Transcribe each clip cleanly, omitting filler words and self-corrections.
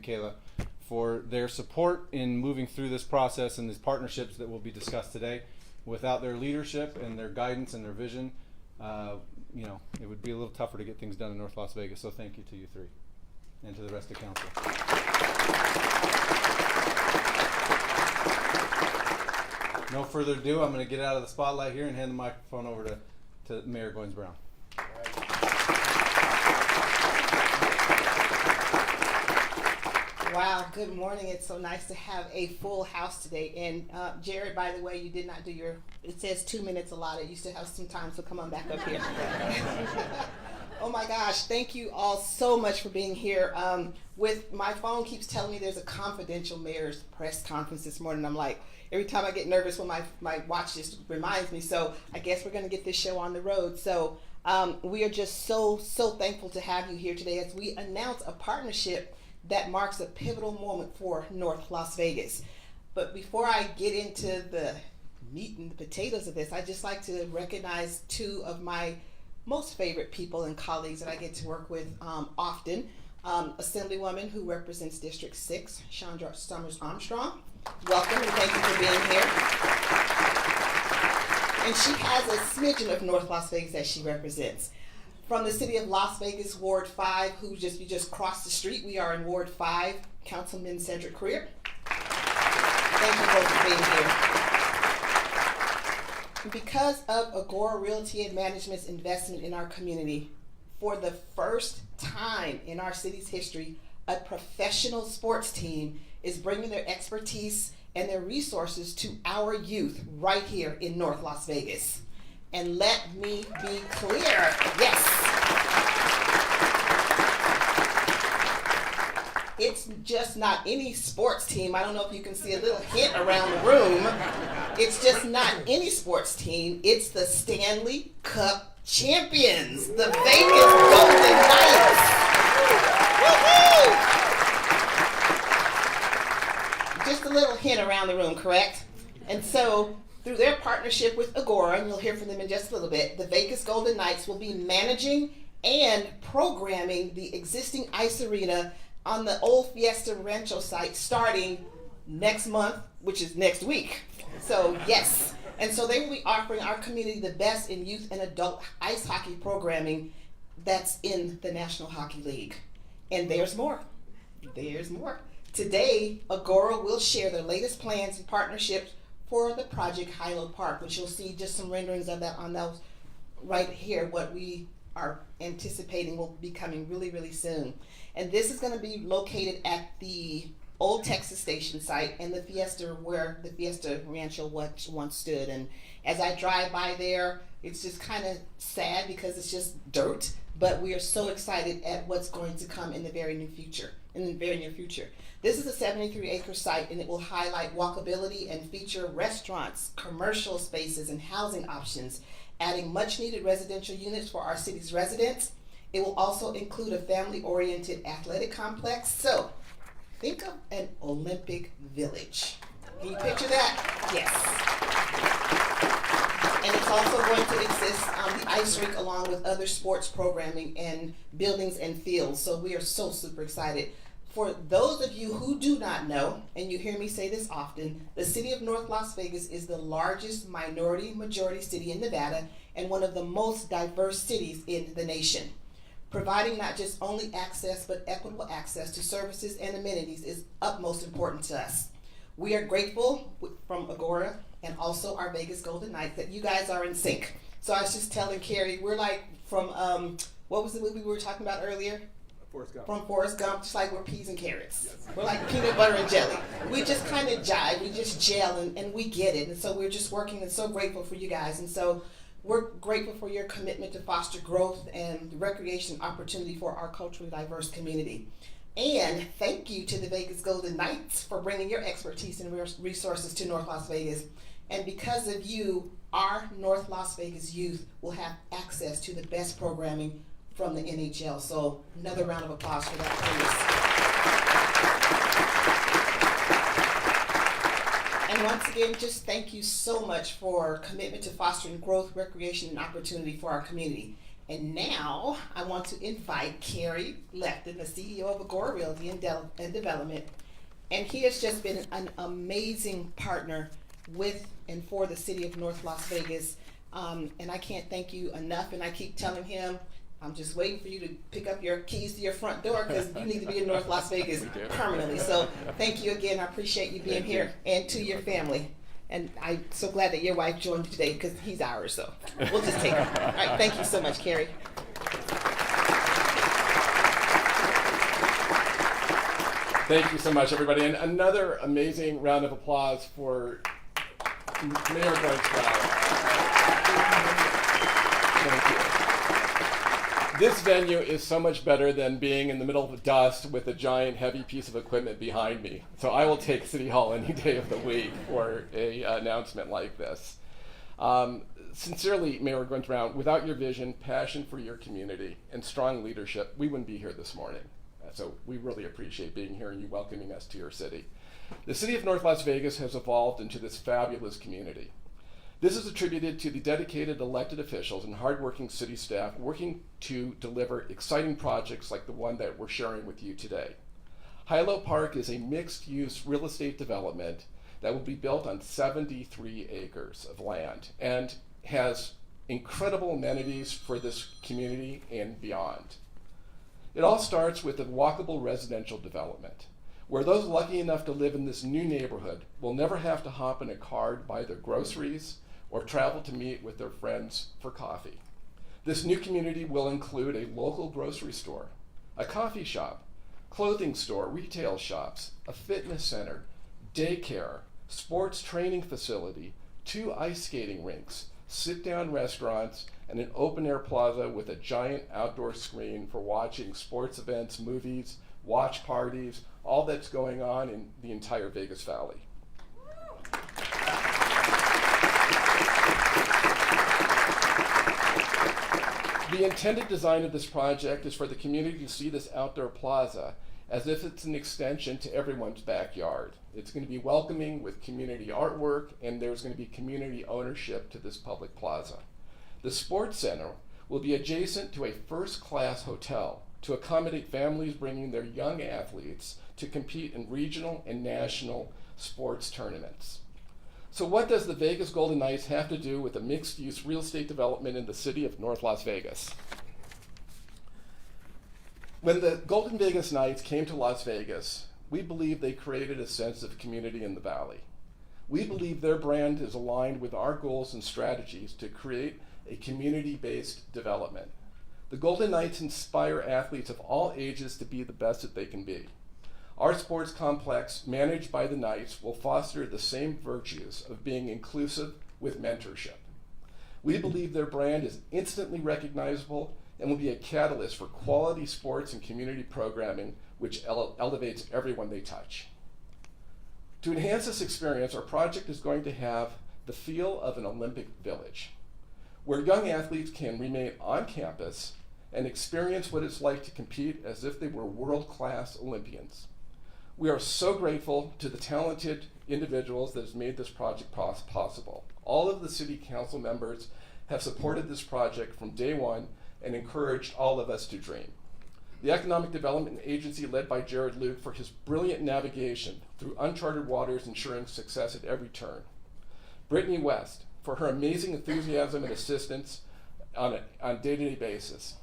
Kayla for their support in moving through this process and these partnerships that will be discussed today. Without their leadership and their guidance and their vision, it would be a little tougher to get things done in North Las Vegas. So thank you to you three and to the rest of council. No further ado, I'm going to get out of the spotlight here and hand the microphone over to Mayor Goins Brown. Wow, good morning. It's so nice to have a full house today. And Jared, by the way, you did not do it says 2 minutes allotted. You still have some time, so come on back up here. Oh my gosh, thank you all so much for being here. With my phone keeps telling me there's a confidential mayor's press conference this morning. I'm like, every time I get nervous when my watch just reminds me. So I guess we're gonna get this show on the road. So we are just so thankful to have you here today as we announce a partnership that marks a pivotal moment for North Las Vegas. But before I get into the meat and the potatoes of this, I'd just like to recognize two of my most favorite people and colleagues that I get to work with often. Assemblywoman who represents District 6, Chandra Summers Armstrong. Welcome and thank you for being here. And she has a smidgen of North Las Vegas that she represents. From the city of Las Vegas, Ward 5, you just crossed the street. We are in Ward 5, Councilman Cedric Creer. Thank you both for being here. Because of Agora Realty and Management's investment in our community, for the first time in our city's history, a professional sports team is bringing their expertise and their resources to our youth right here in North Las Vegas. And let me be clear, yes. It's just not any sports team. I don't know if you can see a little hint around the room. It's just not any sports team. It's the Stanley Cup champions, the Vegas Golden Knights. Woo-hoo! Just a little hint around the room, correct? And so, through their partnership with Agora, and you'll hear from them in just a little bit, the Vegas Golden Knights will be managing and programming the existing ice arena on the old Fiesta Rancho site starting next month, which is next week. So yes, and so they will be offering our community the best in youth and adult ice hockey programming that's in the National Hockey League. And there's more. There's more. Today, Agora will share their latest plans and partnerships for the Project Hilo Park, which you'll see just some renderings of that on those right here, what we are anticipating will be coming really, really soon. And this is going to be located at the old Texas Station site and the Fiesta, where the Fiesta Rancho once stood. And as I drive by there, it's just kind of sad because it's just dirt, but we are so excited at what's going to come in the very near future. This is a 73-acre site, and it will highlight walkability and feature restaurants, commercial spaces, and housing options, adding much-needed residential units for our city's residents. It will also include a family-oriented athletic complex. So, think of an Olympic Village. Can you picture that? Yes. And it's also going to exist on the ice rink along with other sports programming and buildings and fields. So we are so super excited. For those of you who do not know, and you hear me say this often, the city of North Las Vegas is the largest minority-majority city in Nevada and one of the most diverse cities in the nation. Providing not just only access, but equitable access to services and amenities is utmost important to us. We are grateful from Agora and also our Vegas Golden Knights that you guys are in sync. So I was just telling Carrie, we're like from, what was the movie we were talking about earlier? Forrest Gump. From Forrest Gump, just like we're peas and carrots. Yes. We're like peanut butter and jelly. We just kind of jive, we just gel, and we get it. And so we're just working and so grateful for you guys. And so we're grateful for your commitment to foster growth and recreation opportunity for our culturally diverse community. And thank you to the Vegas Golden Knights for bringing your expertise and resources to North Las Vegas. And because of you, our North Las Vegas youth will have access to the best programming from the NHL. So another round of applause for that, please. And once again, just thank you so much for commitment to fostering growth, recreation, and opportunity for our community. And now I want to invite Kerry Lefton, the CEO of Agora Realty and Development. And he has just been an amazing partner with and for the city of North Las Vegas. And I can't thank you enough. And I keep telling him, I'm just waiting for you to pick up your keys to your front door because you need to be in North Las Vegas permanently. So thank you again. I appreciate you being here, and to your family. And I'm so glad that your wife joined you today because he's ours. So we'll just take him. All right. Thank you so much, Kerry. Thank you so much, everybody. And another amazing round of applause for Mayor Gwen Stroud. Thank you. This venue is so much better than being in the middle of the dust with a giant heavy piece of equipment behind me. So I will take City Hall any day of the week for an announcement like this. Sincerely, Mayor Gwen Stroud, without your vision, passion for your community, and strong leadership, we wouldn't be here this morning. So we really appreciate being here and you welcoming us to your city. The city of North Las Vegas has evolved into this fabulous community. This is attributed to the dedicated elected officials and hardworking city staff working to deliver exciting projects like the one that we're sharing with you today. Hilo Park is a mixed-use real estate development that will be built on 73 acres of land and has incredible amenities for this community and beyond. It all starts with a walkable residential development, where those lucky enough to live in this new neighborhood will never have to hop in a car to buy their groceries or travel to meet with their friends for coffee. This new community will include a local grocery store, a coffee shop, clothing store, retail shops, a fitness center, daycare, sports training facility, 2 ice skating rinks, sit-down restaurants, and an open-air plaza with a giant outdoor screen for watching sports events, movies, watch parties, all that's going on in the entire Vegas Valley. The intended design of this project is for the community to see this outdoor plaza as if it's an extension to everyone's backyard. It's going to be welcoming with community artwork, and there's going to be community ownership to this public plaza. The sports center will be adjacent to a first-class hotel to accommodate families bringing their young athletes to compete in regional and national sports tournaments. So what does the Vegas Golden Knights have to do with a mixed-use real estate development in the city of North Las Vegas? When the Golden Vegas Knights came to Las Vegas, we believe they created a sense of community in the valley. We believe their brand is aligned with our goals and strategies to create a community-based development. The Golden Knights inspire athletes of all ages to be the best that they can be. Our sports complex, managed by the Knights, will foster the same virtues of being inclusive with mentorship. We believe their brand is instantly recognizable and will be a catalyst for quality sports and community programming, which elevates everyone they touch. To enhance this experience, our project is going to have the feel of an Olympic village, where young athletes can remain on campus and experience what it's like to compete as if they were world-class Olympians. We are so grateful to the talented individuals that have made this project possible. All of the city council members have supported this project from day one and encouraged all of us to dream. The Economic Development Agency, led by Jared Luke, for his brilliant navigation through uncharted waters, ensuring success at every turn. Brittany West, for her amazing enthusiasm and assistance on a day-to-day basis.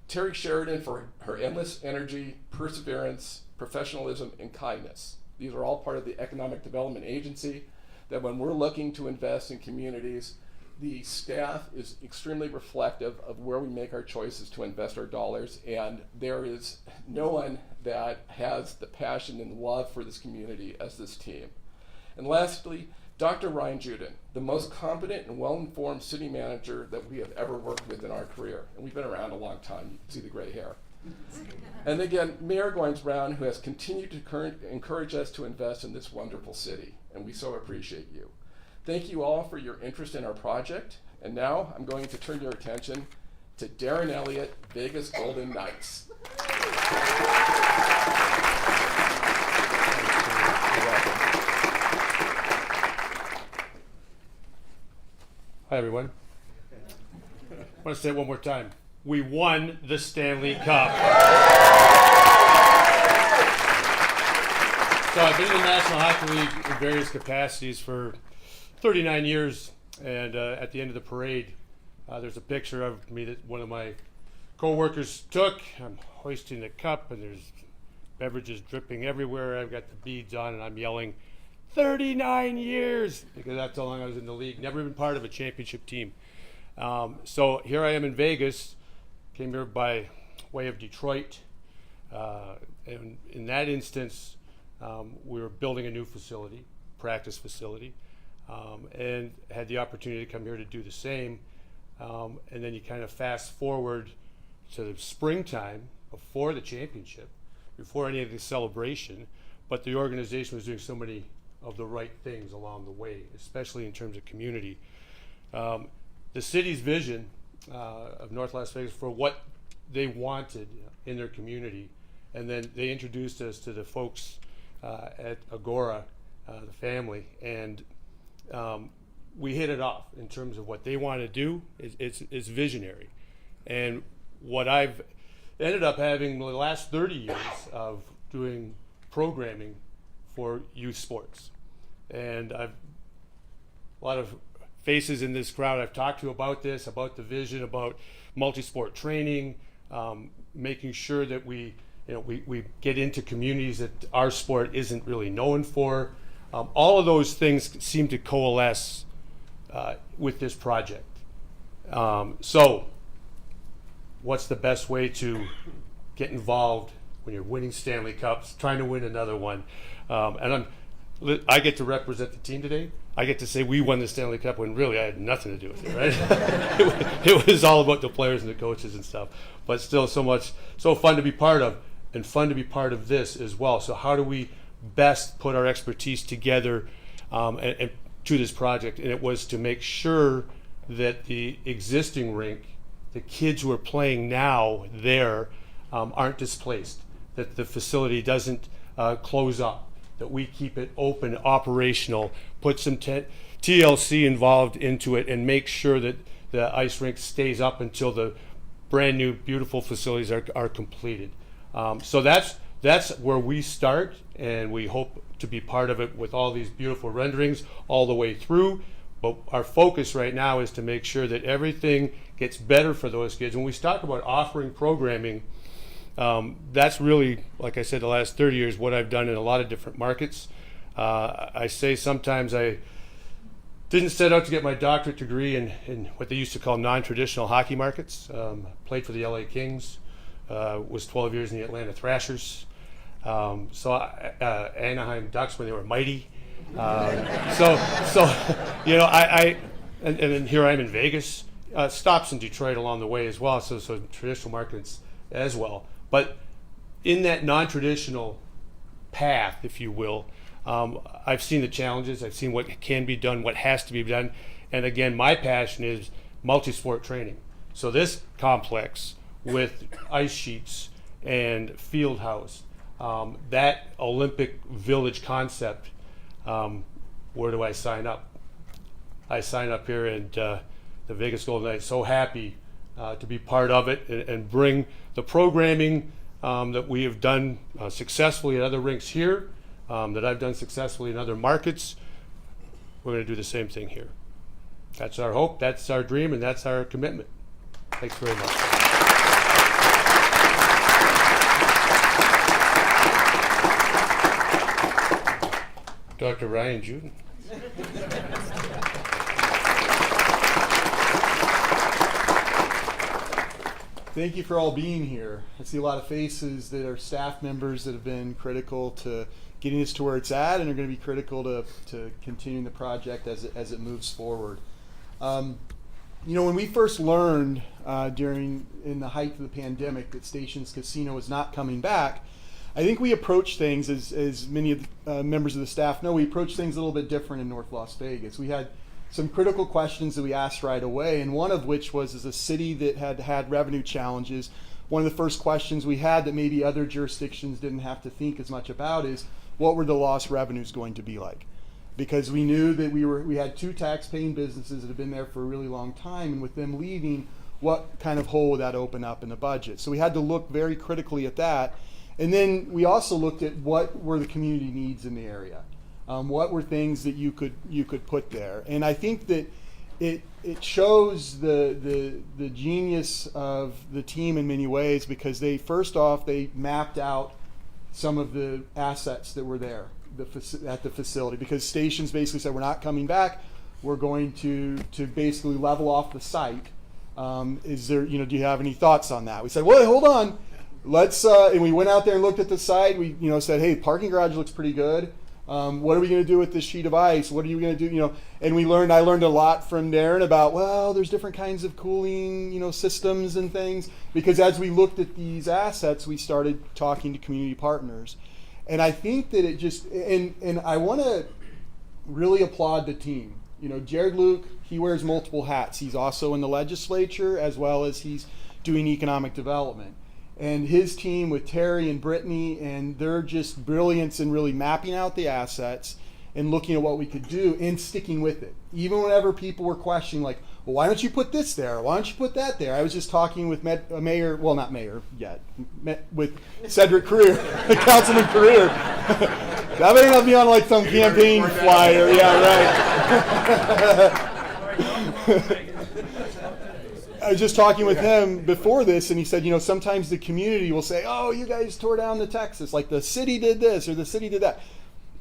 Terry Sheridan, for her endless energy, perseverance, professionalism, and kindness. These are all part of the Economic Development Agency, that when we're looking to invest in communities, the staff is extremely reflective of where we make our choices to invest our dollars, and there is no one that has the passion and love for this community as this team. And lastly, Dr. Ryan Juden, the most competent and well-informed city manager that we have ever worked with in our career. And we've been around a long time, you can see the gray hair. And again, Mayor Goins Brown, who has continued to encourage us to invest in this wonderful city, and we so appreciate you. Thank you all for your interest in our project, and now I'm going to turn your attention to Darren Elliott, Vegas Golden Knights. Hi, everyone. I want to say it one more time. we won the Stanley Cup. So I've been in the National Hockey League in various capacities for 39 years, and at the end of the parade, there's a picture of me that one of my co-workers took. I'm hoisting the cup, and there's beverages dripping everywhere. I've got the beads on, and I'm yelling, 39 years, because that's how long I was in the league. Never been part of a championship team. So here I am in Vegas, came here by way of Detroit, and in that instance, we were building a new facility, practice facility, and had the opportunity to come here to do the same. And then you kind of fast forward to the springtime before the championship, before any of the celebration, but the organization was doing so many of the right things along the way, especially in terms of community. The city's vision of North Las Vegas for what they wanted in their community, and then they introduced us to the folks at Agora, the family, and we hit it off in terms of what they want to do. It's visionary, and what I've ended up having the last 30 years of doing programming for youth sports, and I've a lot of faces in this crowd I've talked to about this, about the vision, about multi-sport training, making sure that we get into communities that our sport isn't really known for. All of those things seem to coalesce with this project. So what's the best way to get involved when you're winning Stanley Cups, trying to win another one? And I get to represent the team today. I get to say we won the Stanley Cup when really I had nothing to do with it, right? It was all about the players and the coaches and stuff. But still so fun to be part of, and fun to be part of this as well. So how do we best put our expertise together and to this project? And it was to make sure that the existing rink, the kids who are playing now there, aren't displaced, that the facility doesn't close up, that we keep it open, operational, put some TLC involved into it, and make sure that the ice rink stays up until the brand new beautiful facilities are completed. So that's where we start, and we hope to be part of it with all these beautiful renderings all the way through. But our focus right now is to make sure that everything gets better for those kids. When we talk about offering programming, that's really, like I said, the last 30 years, what I've done in a lot of different markets. I say sometimes I didn't set out to get my doctorate degree in what they used to call non-traditional hockey markets. Played for the LA Kings, was 12 years in the Atlanta Thrashers. Anaheim Ducks when they were mighty. So and then here I am in Vegas. Stops in Detroit along the way as well, so traditional markets as well. But in that non-traditional path, if you will, I've seen the challenges. I've seen what can be done, what has to be done. And again, my passion is multi-sport training. So this complex with ice sheets and field house, that Olympic Village concept, where do I sign up? I sign up here, and the Vegas Golden Knights, so happy to be part of it and bring the programming that we have done successfully at other rinks here, that I've done successfully in other markets. We're going to do the same thing here. That's our hope, that's our dream, and that's our commitment. Thanks very much. Dr. Ryan Juden. Thank you for all being here. I see a lot of faces that are staff members that have been critical to getting us to where it's at, and are going to be critical to continuing the project as it moves forward. When we first learned in the height of the pandemic that Stations Casino was not coming back, I think we approached things, as many of the members of the staff know, we approached things a little bit different in North Las Vegas. We had some critical questions that we asked right away, and one of which was, as a city that had revenue challenges, one of the first questions we had that maybe other jurisdictions didn't have to think as much about is, what were the lost revenues going to be like? Because we knew that we had two tax-paying businesses that had been there for a really long time, and with them leaving, what kind of hole would that open up in the budget? So we had to look very critically at that. And then we also looked at what were the community needs in the area. What were things that you could put there? And I think that it shows the genius of the team in many ways, because they mapped out some of the assets that were there at the facility, because stations basically said, we're not coming back, we're going to basically level off the site. Is there, do you have any thoughts on that? We said, well, hold on, let's and we went out there and looked at the site. We said, hey, parking garage looks pretty good. What are we going to do with this sheet of ice? What are you going to do? And I learned a lot from Darren about, well, there's different kinds of cooling, systems and things. Because as we looked at these assets, we started talking to community partners. And I think that it just, and I want to really applaud the team. Jared Luke, he wears multiple hats. He's also in the legislature, as well as he's doing economic development. And his team with Terry and Brittany, and they're just brilliance in really mapping out the assets and looking at what we could do and sticking with it. Even whenever people were questioning, like, well, why don't you put this there? Why don't you put that there? I was just talking with Mayor, well, not Mayor yet, with Cedric Career, Councilman Career. That may not be on like some campaign flyer. Yeah, right. I was just talking with him before this, and he said, sometimes the community will say, oh, you guys tore down the Texas, like the city did this or the city did that.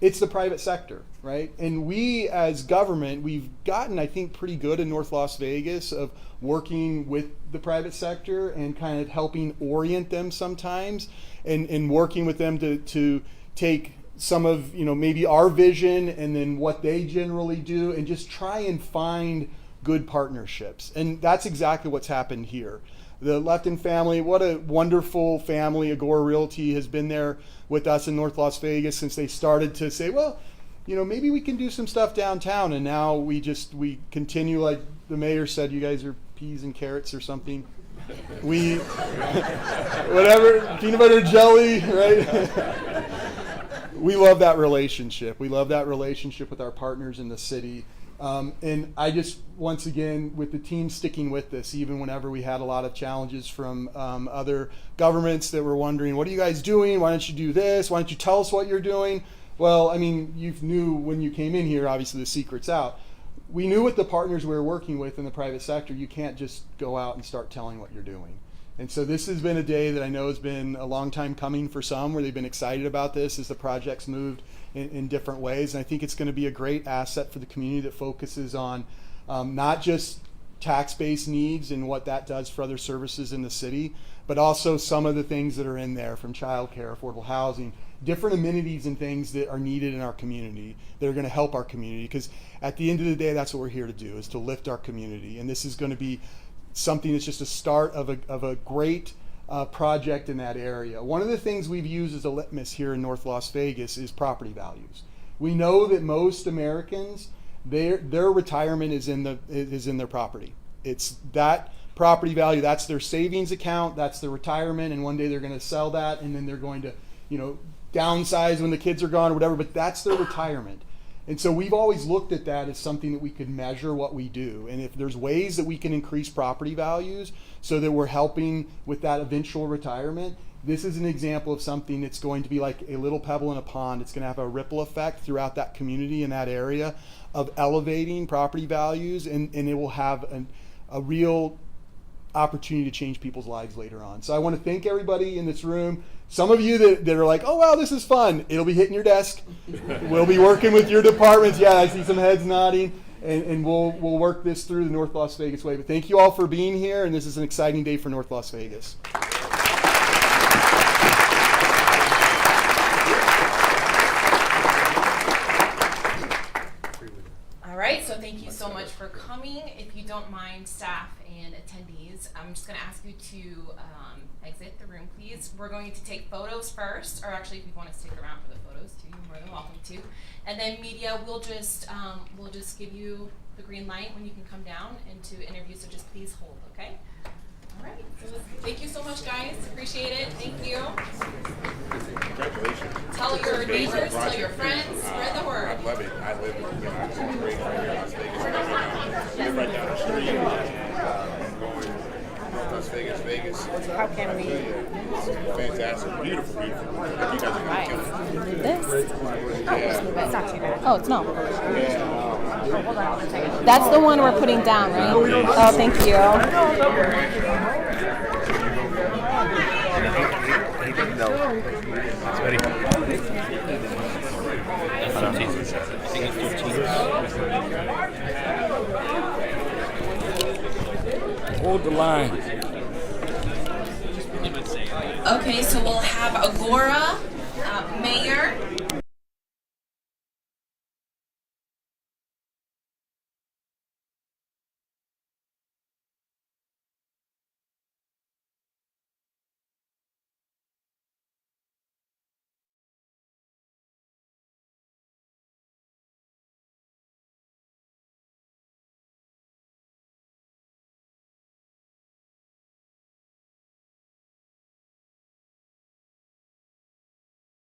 It's the private sector, right? And we as government, we've gotten, I think, pretty good in North Las Vegas of working with the private sector and kind of helping orient them sometimes, and working with them to take some of, maybe our vision and then what they generally do, and just try and find good partnerships. And that's exactly what's happened here. The Lefton family, what a wonderful family. Agora Realty has been there with us in North Las Vegas since they started to say, well, maybe we can do some stuff downtown. And now we continue, like the mayor said, you guys are peas and carrots or something. We, whatever, peanut butter jelly, right? We love that relationship. We love that relationship with our partners in the city. And I just, once again, with the team sticking with this, even whenever we had a lot of challenges from other governments that were wondering, what are you guys doing? Why don't you do this? Why don't you tell us what you're doing? Well, I mean, you knew when you came in here, obviously the secret's out. We knew with the partners we were working with in the private sector, you can't just go out and start telling what you're doing. And so this has been a day that I know has been a long time coming for some, where they've been excited about this as the project's moved in different ways. And I think it's going to be a great asset for the community that focuses on not just tax-based needs and what that does for other services in the city, but also some of the things that are in there, from childcare, affordable housing, different amenities and things that are needed in our community that are going to help our community. Because at the end of the day, that's what we're here to do, is to lift our community. And this is going to be something that's just a start of a great project in that area. One of the things we've used as a litmus here in North Las Vegas is property values. We know that most Americans, their retirement is in their property. It's that property value, that's their savings account, that's their retirement, and one day they're going to sell that, and then they're going to, downsize when the kids are gone or whatever, but that's their retirement. And so we've always looked at that as something that we could measure what we do. And if there's ways that we can increase property values so that we're helping with that eventual retirement, this is an example of something that's going to be like a little pebble in a pond. It's going to have a ripple effect throughout that community in that area of elevating property values, and it will have a real opportunity to change people's lives later on. So I want to thank everybody in this room. Some of you that are like, oh wow, this is fun. It'll be hitting your desk. We'll be working with your departments. Yeah, I see some heads nodding, and we'll work this through the North Las Vegas way. But thank you all for being here, and this is an exciting day for North Las Vegas. All right, so thank you so much for coming. If you don't mind, staff and attendees, I'm just going to ask you to exit the room, please. We're going to take photos first, or actually, if you want to stick around for the photos too, you're more than welcome to. And then media, we'll just give you the green light when you can come down and to interview. So just please hold, okay? All right. So thank you so much, guys. Appreciate it. Thank you. Congratulations. Tell your neighbors, tell your friends, spread the word. I love it. I live great right here in Las Vegas. I live right down the street. I'm going Las Vegas, Vegas. How can we? Fantastic. Beautiful, beautiful. You guys are gonna kill it. This? It's not too bad. Oh, it's not. Yeah. Hold on one second. That's the one we're putting down, right? Oh, thank you. Hold the line. Okay, so we'll have Agora